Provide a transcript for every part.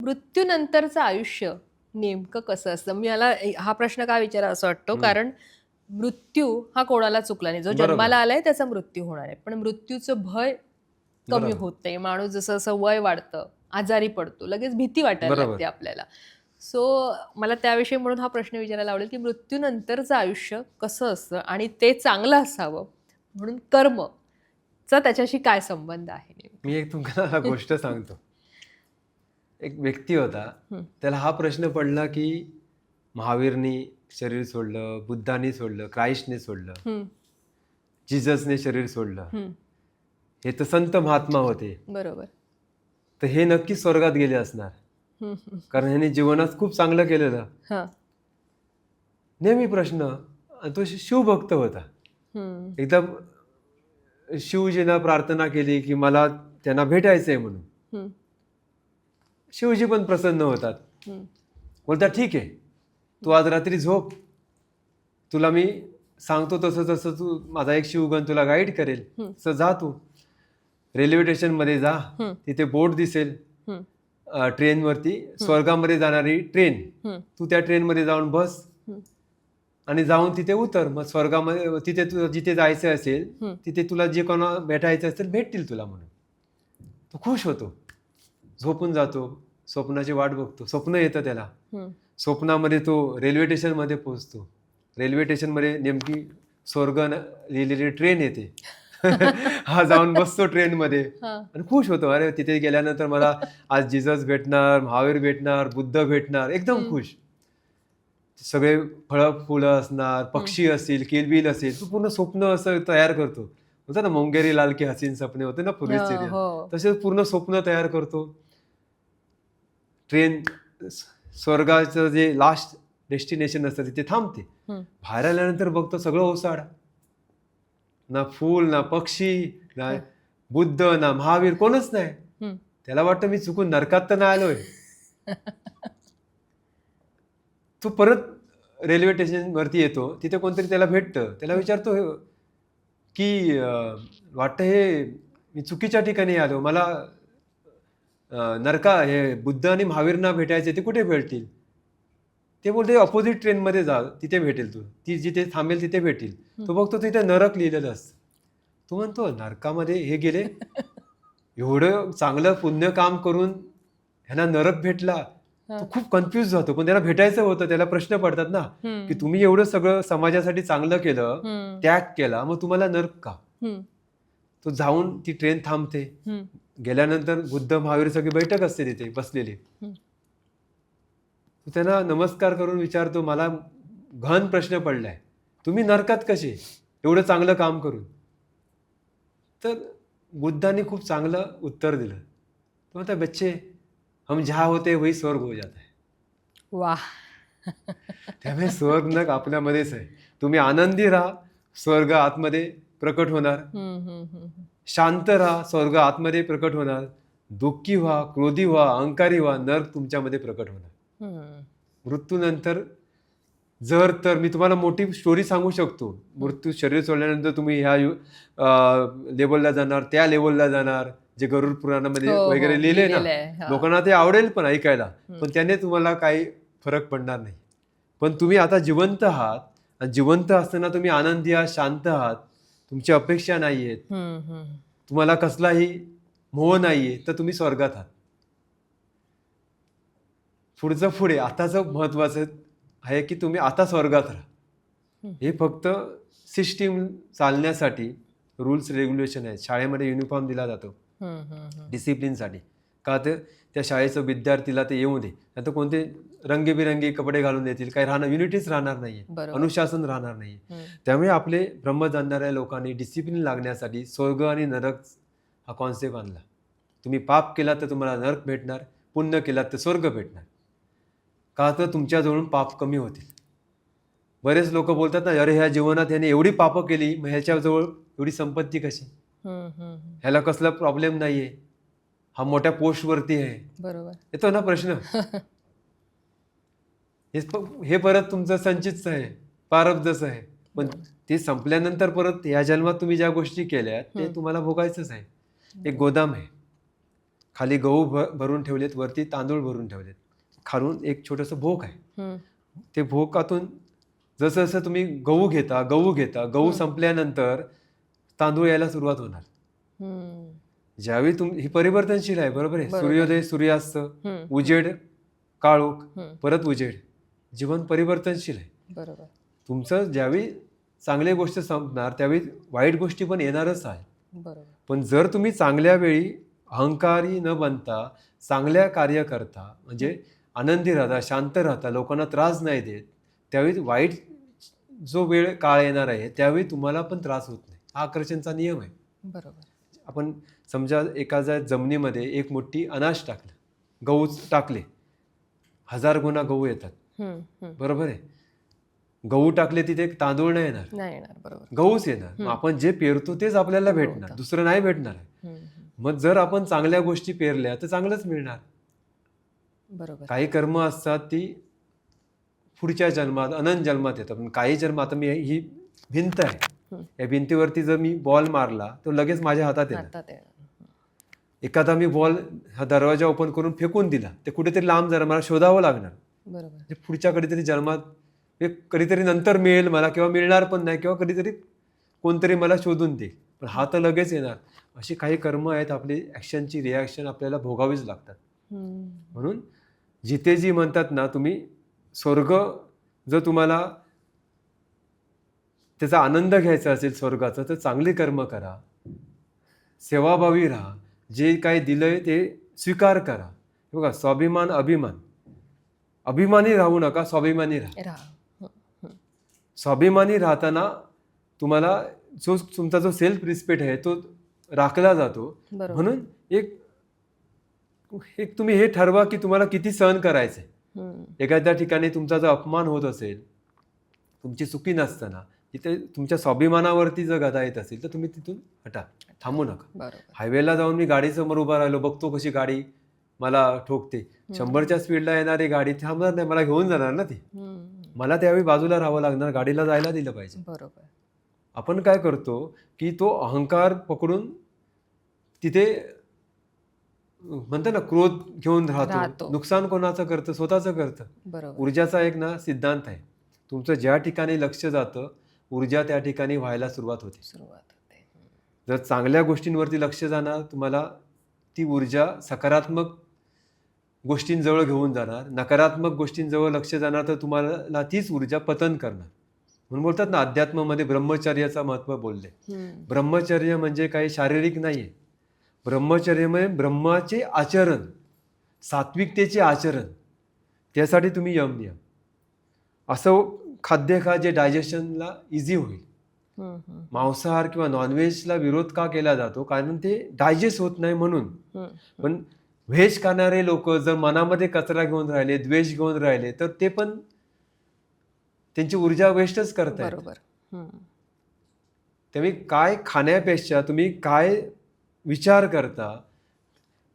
मृत्यूनंतरचं आयुष्य नेमकं कसं असतं? मला हा प्रश्न का विचारावा असं वाटतो, हं, कारण मृत्यू हा कोणाला चुकला नाही. जो बरोबर, जन्माला आलाय त्याचा मृत्यू होणार आहे. पण मृत्यूचं भय कमी बरोबर, होत नाही. माणूस जसं-जसं वय वाढतं, आजारी पडतो, लगेच भीती वाटायला बरोबर. लागते आपल्याला. सो मला त्याविषयी म्हणून हा प्रश्न विचारायला आवडेल, की मृत्यूनंतरचं आयुष्य कसं असतं आणि ते चांगलं असावं म्हणून कर्मचा त्याच्याशी काय संबंध आहे मी नेमका? एक तुम्हाला गोष्ट सांगतो. एक व्यक्ती होता. हं, त्याला हा प्रश्न पडला, की महावीरनी शरीर सोडलं, बुद्धानी सोडलं, ख्राइस्टने सोडलं, हं, जिजसने शरीर सोडलं. हं. हे तर संत महात्मा होते. बरोबर. तर हे नक्कीच स्वर्गात गेले असणार. हं, हं. कारण ह्याने जीवनात खूप चांगलं केलेलं. हां. नेहमी प्रश्न आणि तो शिवभक्त होता. हं, एकदा शिवजींना प्रार्थना केली, की मला त्यांना भेटायचंय म्हणून. हं, शिवजी पण प्रसन्न होतात. हं, बोलतात, "ठीक आहे. तू आज रात्री झोप. तुला मी सांगतो तसं तसं तू माझा एक शिवगण तुला गाईड करेल. हं, तसं जा तू. रेल्वे स्टेशनमध्ये जा. हं, तिथे बोर्ड दिसेल हं, ट्रेनवरती हं, स्वर्गामध्ये जाणारी ट्रेन. हं, तू त्या ट्रेनमध्ये जाऊन बस हं, आणि जाऊन तिथे उतर. मग स्वर्गामध्ये तिथे तू जिथे जायचं असेल, हं, तिथे तुला जे कोणा भेटायचं असेल भेटतील तुला म्हणून. तो खुश होतो. झोपून जातो. स्वप्नाची वाट बघतो. स्वप्न येतं त्याला. हं. स्वप्नामध्ये तो रेल्वे स्टेशनमध्ये पोहोचतो. रेल्वे स्टेशनमध्ये नेमकी स्वर्ग लिहिलेली ट्रेन येते. हा जाऊन बसतो ट्रेनमध्ये हां. आणि खुश होतो. अरे तिथे गेल्यानंतर मला आज जिजस भेटणार, महावीर भेटणार, बुद्ध भेटणार. एकदम हं, खुश. सगळे फळं, फुलं असणार, हं. पक्षी असतील, किलबिल असेल. तो पूर्ण स्वप्न असं तयार करतो. होतं ना मुंगेरी लाल की हसीन सपने होते ना पूर्वी सिरियल. हो. तसे पूर्ण स्वप्न तयार करतो. ट्रेन स्वर्गाचं जे लास्ट डेस्टिनेशन असतं तिथे थांबते. हं, बाहेर आल्यानंतर बघतो सगळं ओसाड. ना फूल, ना पक्षी, ना हं, बुद्ध, ना महावीर कोणच नाही. हं. त्याला वाटतं मी चुकून नरकात तर नाही आलोय. तो परत रेल्वे स्टेशनवरती येतो. तिथे कोणतरी त्याला भेटतं. त्याला हं, विचारतो की वाटतं हे मी चुकीच्या ठिकाणी आलो. मला नरका हे बुद्ध आणि महावीरना भेटायचे ते कुठे भेटतील? ते बोलते अपोझिट ट्रेनमध्ये जा, तिथे भेटेल तू. ती जिथे थांबेल तिथे भेटेल. हं. तो बघतो तिथे नरक लिहिलेलं असतं. तो म्हणतो नरकामध्ये हे गेले, एवढं चांगलं पुण्य काम करून ह्यांना नरक भेटला. तो हां. खूप कन्फ्यूज जातो. पण त्याला भेटायचं होतं. त्याला प्रश्न पडतात ना, की हं, तुम्ही एवढं सगळं समाजासाठी चांगलं केलं, हं, त्याग केला, मग तुम्हाला नरक का? हं, तो जाऊन ती ट्रेन थांबते. हं, गेल्यानंतर बुद्ध, महावीर सगळी बैठक असते तिथे बसलेली. हं, तो त्यांना नमस्कार करून विचारतो, "मला गहन प्रश्न पडलाय. तुम्ही नरकात कसे? एवढं चांगलं काम करून?" तर बुद्धांनी खूप चांगलं उत्तर दिलं. तो म्हणतो, "बच्चे, हम जहाँ होते वही स्वर्ग हो जाता है." वाह! त्यामुळे स्वर्ग नग आपल्यामध्येच आहे. तुम्ही आनंदी राहा, स्वर्ग आतमध्ये प्रकट होणार. हं, हं, हं, हं. शांत राहा, स्वर्ग आतमध्ये प्रकट होणार. दुःखी व्हा, क्रोधी व्हा, अहंकारी व्हा, नर्क तुमच्यामध्ये प्रकट होणार. हं, मृत्यूनंतर जर तर मी तुम्हाला मोठी स्टोरी सांगू शकतो. हं. मृत्यू शरीर सोडल्यानंतर तुम्ही ह्या लेव्हलला जाणार, त्या लेव्हलला जाणार, जे गरुड पुराणामध्ये हो, हो. वगैरे लिहिलंय ना, लिहिलेलं आहे. हां. लोकांना ते आवडेल पण ऐकायला. हं, पण त्याने तुम्हाला काही फरक पडणार नाही. पण तुम्ही आता जिवंत आहात आणि जिवंत असताना तुम्ही आनंदी आहात, शांत आहात. तुमची अपेक्षा नाही आहेत. हं, हं. तुम्हाला कसलाही मोह नाहीये, तर तुम्ही स्वर्गात आहात. पुढचं पुढे आताचं महत्त्वाचं आहे, की तुम्ही आता स्वर्गात राहा. हं, हे फक्त सिस्टीम चालण्यासाठी रूल्स रेग्युलेशन आहेत. शाळेमध्ये युनिफॉर्म दिला जातो हं, हं, हं. डिसिप्लिनसाठी. का तर त्या शाळेचं विद्यार्थीला ते येऊ दे. नाहीतर कोणते रंगीबिरंगी कपडे घालून देतील. काही राहणार युनिटीच राहणार नाहीये. बरोबर. अनुशासन राहणार नाहीये. हं, त्यामुळे आपले ब्रह्म जाणणाऱ्या लोकांनी डिसिप्लिन लागण्यासाठी स्वर्ग आणि नरक हा कॉन्सेप्ट आणला. तुम्ही पाप केला तर तुम्हाला नरक भेटणार, पुण्य केलात तर स्वर्ग भेटणार. का तर तुमच्याजवळून पाप कमी होतील. बरेच लोक बोलतात ना, अरे ह्या जीवनात ह्याने एवढी पापं केली, मग ह्याच्याजवळ एवढी संपत्ती कशी? हं, हं, हं. ह्याला कसला प्रॉब्लेम नाहीये, हा मोठ्या पोस्टवरती आहे. बरोबर. येतो ना प्रश्न. हे परत तुमचं संचितच आहे, प्रारब्धच आहे. पण बरोबर. ते संपल्यानंतर परत या जन्मात तुम्ही ज्या गोष्टी केल्या ते हं. तुम्हाला भोगायचंच आहे. एक बरोबर. गोदाम आहे. खाली गहू भरून ठेवलेत, वरती तांदूळ भरून ठेवलेत, खालून एक छोटंसं भोक आहे. हम्म. ते भोकातून जसं जसं तुम्ही गहू घेता गहू संपल्यानंतर तांदूळ यायला सुरुवात होणार. हम्म. ज्यावेळी ही परिवर्तनशील आहे, बरोबर आहे. बरोबर. सूर्योदय, सूर्यास्त, हम्म. उजेड, काळोख, हम्म. परत उजेड. जीवन परिवर्तनशील आहे. बरोबर. तुमचं ज्यावेळी चांगल्या गोष्टी संपणार त्यावेळी वाईट गोष्टी पण येणारच आहे. बरोबर. पण जर तुम्ही चांगल्या वेळी अहंकारी न बनता चांगल्या कार्य करता, म्हणजे आनंदी राहता, शांत राहता, लोकांना त्रास नाही देत, त्यावेळी वाईट जो वेळ काळ येणार आहे त्यावेळी तुम्हाला पण त्रास होत नाही. हा आकर्षणचा नियम आहे. बरोबर. आपण समजा एखाद्या जमिनीमध्ये एक मोठी अनाज टाकलं, गहू टाकले, 1000 गुणा गहू येतात, हम्म. हम्म. बरोबर आहे. गहू टाकले तिथे तांदूळ नाही येणार, नाही येणार. बरोबर. गहूच येणार. मग आपण जे पेरतो तेच आपल्याला भेटणार, होतं. दुसरं नाही भेटणार आहे. हम्म. मग जर आपण चांगल्या गोष्टी पेरल्या तर चांगलंच मिळणार. बरोबर. काही कर्म असतात ती पुढच्या जन्मात, अनंत जन्मात येतात. पण काही जन्म, आता मी ही भिंत आहे, या भिंतीवरती जर मी बॉल मारला तर लगेच माझ्या हातात येणार. हातात येणार. एखादा मी बॉल हा दरवाजा ओपन करून फेकून दिला ते कुठेतरी लांब जरा मला शोधावं लागणार. बरोबर. म्हणजे पुढच्या कधीतरी जन्मात कधीतरी नंतर मिळेल मला, किंवा मिळणार पण नाही, किंवा कधीतरी कोणतरी मला शोधून देईल. पण हा तर लगेच येणार. अशी काही कर्म आहेत, आपली ॲक्शनची रिॲक्शन आपल्याला भोगावीच लागतात. हम्म. म्हणून जितेजी म्हणतात ना, तुम्ही स्वर्ग जर तुम्हाला त्याचा आनंद घ्यायचा असेल स्वर्गाचा, तर चांगली कर्म करा, सेवाभावी राहा, जे काही दिलंय ते स्वीकार करा. हे बघा, स्वाभिमान अभिमान, अभिमानी राहू नका, स्वाभिमानी राहा. राहा. स्वाभिमानी राहताना तुम्हाला जो तुमचा जो सेल्फ रिस्पेक्ट आहे तो राखला जातो. बरोबर. म्हणून एक तुम्ही हे ठरवा की तुम्हाला किती सहन करायचंय. हम्म. एखाद्या ठिकाणी तुमचा जर अपमान होत असेल, तुमची चुकी नसताना, तिथे तुमच्या स्वाभिमानावरती जर गदा येत असेल तर तुम्ही तिथून हटा, थांबू नका. बरोबर. हायवेला जाऊन मी गाडीसमोर उभा राहिलो, बघतो कशी गाडी मला ठोकते, 100च्या स्पीडला येणारी गाडी थांबणार नाही, मला घेऊन जाणार ना ती. हम्म. मला त्यावेळी बाजूला राहावं लागणार, गाडीला जायला दिलं पाहिजे. बरोबर. आपण काय करतो की तो अहंकार पकडून तिथे म्हणतो ना, क्रोध घेऊन राहतो. राहतो. नुकसान कोणाचं करतं? स्वतःचं करतं. बरोबर. ऊर्जाचा एक ना सिद्धांत आहे, तुमचं ज्या ठिकाणी लक्ष जातं ऊर्जा त्या ठिकाणी व्हायला सुरुवात होते. सुरुवात होते. जर चांगल्या गोष्टींवरती लक्ष जाणार, तुम्हाला ती ऊर्जा सकारात्मक गोष्टींजवळ घेऊन जाणार. नकारात्मक गोष्टींजवळ लक्ष जाणार तर तुम्हाला तीच ऊर्जा पतन करणार. म्हणून बोलतात ना, अध्यात्मामध्ये ब्रह्मचर्याचं महत्त्व बोलले. हम्म. ब्रह्मचर्य म्हणजे काही शारीरिक नाही आहे. ब्रह्मचर्य म्हणजे ब्रह्माचे आचरण, सात्विकतेचे आचरण. त्यासाठी तुम्ही यम नियम असं खाद्य खा जे डायजेशनला इझी होईल. हम्म. मांसाहार किंवा नॉनव्हेजला विरोध का केला जातो? कारण ते डायजेस्ट होत नाही म्हणून. हम्म. पण व्हेज खाणारे लोक जर मनामध्ये कचरा घेऊन राहिले, द्वेष घेऊन राहिले, तर ते पण त्यांची ऊर्जा वेस्टच करतायत. बरोबर. हम्म. त्यामुळे काय खाण्यापेक्षा तुम्ही काय विचार करता,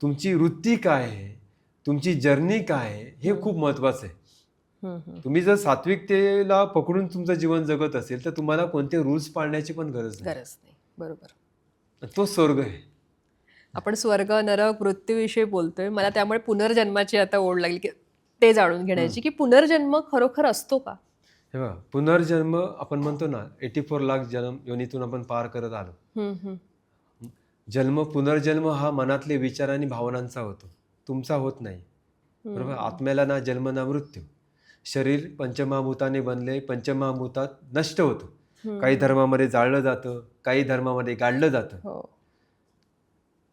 तुमची वृत्ती काय आहे, तुमची जर्नी काय आहे, हे खूप महत्त्वाचं आहे. हम्म. तुम्ही जर सात्विकतेला पकडून तुमचं जीवन जगत असेल तर तुम्हाला कोणते रूल्स पाळण्याची पण गरज नाही. गरज नाही. बरोबर. तो स्वर्ग आहे. आपण स्वर्ग नरक मृत्यूविषयी बोलतोय, मला त्यामुळे पुनर्जन्माची आता ओढ लागली की ते जाणून घेण्याची, की पुनर्जन्म खरोखर असतो का? हे बघा, पुनर्जन्म आपण म्हणतो ना, 84 लाख जन्म योनीतून आपण पार करत आलो. हम्म. पुनर्जन्म हा मनातले विचार आणि भावनांचा होतो, तुमचा होत नाही. बरोबर. आत्म्याला ना जन्म ना मृत्यू. शरीर पंचमहाभूताने बनले, पंचमहाभूतात नष्ट होतं. काही धर्मामध्ये जाळलं जातं, काही धर्मामध्ये गाडलं जातं. हो.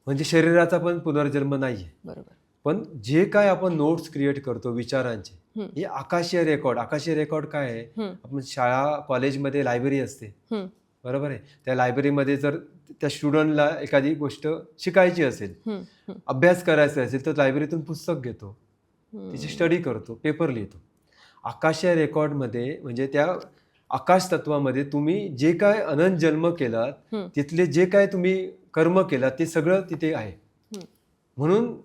म्हणजे शरीराचा पण पुनर्जन्म नाहीये. बरोबर. पण जे काय आपण नोट्स क्रिएट करतो विचारांचे, हे आकाशीय रेकॉर्ड. आकाशीय रेकॉर्ड काय आहे? आपण शाळा कॉलेजमध्ये लायब्ररी असते, बरोबर आहे. त्या लायब्ररीमध्ये जर त्या स्टुडंटला एखादी गोष्ट शिकायची असेल, अभ्यास करायचा असेल, तर लायब्ररीतून पुस्तक घेतो, त्याची स्टडी करतो, पेपर लिहितो. आकाशीय रेकॉर्डमध्ये म्हणजे त्या आकाश तत्वामध्ये तुम्ही जे काय अनंत जन्म केलात, तिथले जे काय तुम्ही कर्म केलात ते सगळं तिथे आहे. म्हणून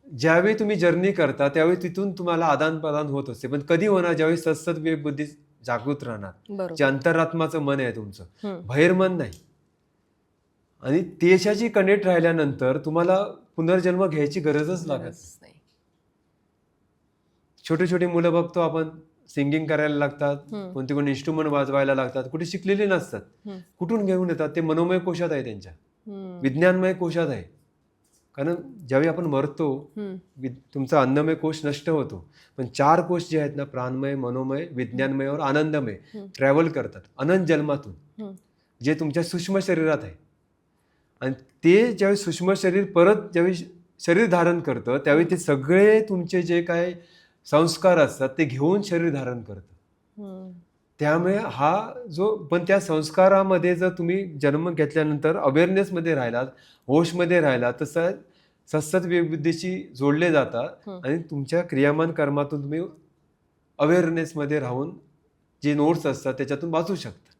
ज्यावेळी तुम्ही जर्नी करता त्यावेळी तिथून तुम्हाला आदान प्रदान होत असते. पण कधी होणार? ज्यावेळी सतत विवेक बुद्धी जागृत राहणार, जे अंतरात्माचं मन आहे तुमचं, बहिर्मन नाही. आणि त्याच्याशी कनेक्ट राहिल्यानंतर तुम्हाला पुनर्जन्म घ्यायची गरजच लागत नाही. गरजच नाही. छोटे छोटे मुलं बघतो आपण, सिंगिंग करायला लागतात, हम्म, कोणते कोणी इन्स्ट्रुमेंट वाजवायला लागतात, कुठे शिकलेले नसतात. हम्म, कुठून घेऊन येतात? ते मनोमय कोशात आहे, त्यांच्या हम्म, विज्ञानमय कोशात आहे. कारण ज्यावेळी आपण मरतो, हम्म, तुमचा अन्नमय कोश नष्ट होतो, पण 4 कोश जे आहेत ना, प्राणमय, मनोमय, विज्ञानमय और आनंदमय, हम्म, ट्रॅव्हल करतात अनंत जन्मातून, हम्म, जे तुमच्या सूक्ष्म शरीरात आहे. आणि ते ज्यावेळी सूक्ष्म शरीर परत ज्यावेळी शरीर धारण करतं, त्यावेळी ते सगळे तुमचे जे काय संस्कार असतात ते घेऊन शरीर धारण करतं. हम्म, त्यामुळे हा जो, पण त्या संस्कारामध्ये जर तुम्ही जन्म घेतल्यानंतर अवेअरनेसमध्ये राहिलात, होशमध्ये राहिलात, तर सतत विबुद्धीशी जोडले जातात हम्म. आणि तुमच्या क्रियामान कर्मातून तुम्ही अवेअरनेसमध्ये राहून जे नोट्स असतात त्याच्यातून वाचू शकता.